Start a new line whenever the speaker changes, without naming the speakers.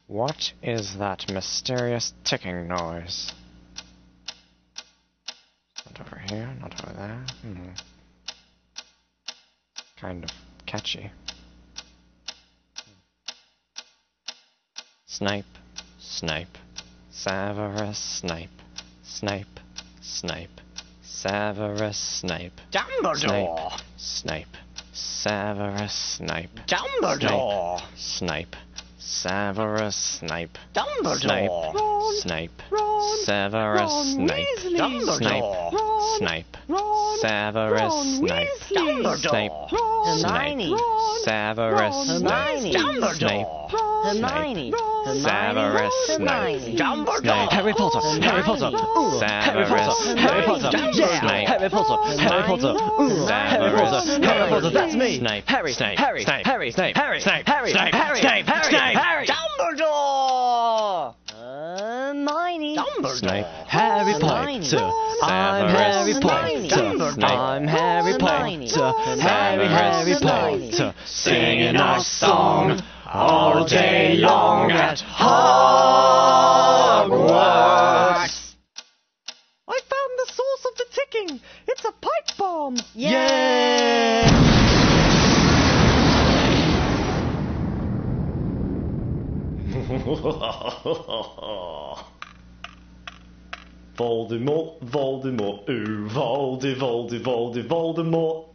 What is that mysterious ticking noise? Not over here, not over there. Kind of catchy. Snipe, Snipe, Severus Snape, Snape, Snape, Severus Snape,
Dumbledore!
Snape, Severus Snape,
Dumbledore!
Snape, Severus Snape,
Dumbledore!
Snape, Snape, Severus Snape,
Dumbledore!
Snape, Severus Snape, Snape,
Hermione!
Severus
Hermione!
Snape,
Hermione!
Severus Snape,
Dumbledore!
Harry Potter! Harry Potter! Harry Potter! Harry Potter! Yeah! Harry Potter! Harry Potter! Harry Potter! Harry Potter! That's me!
Snape,
Harry!
Snape,
Harry!
Snape,
Harry!
Snape,
Harry!
Snape,
Harry!
Snape,
Harry!
Snape,
Harry!
Snape,
Dumbledore! Hermione!
Snape,
Harry
Hermione.
Potter! I'm Harry
Hermione.
Potter! I'm Harry
Hermione.
Potter! Harry
Hermione.
Potter!
singing our song all day long at Hogwarts.
I found the source of the ticking! It's a pipe bomb!
Yay!
Voldemort, Voldemort, ooh, Voldemort.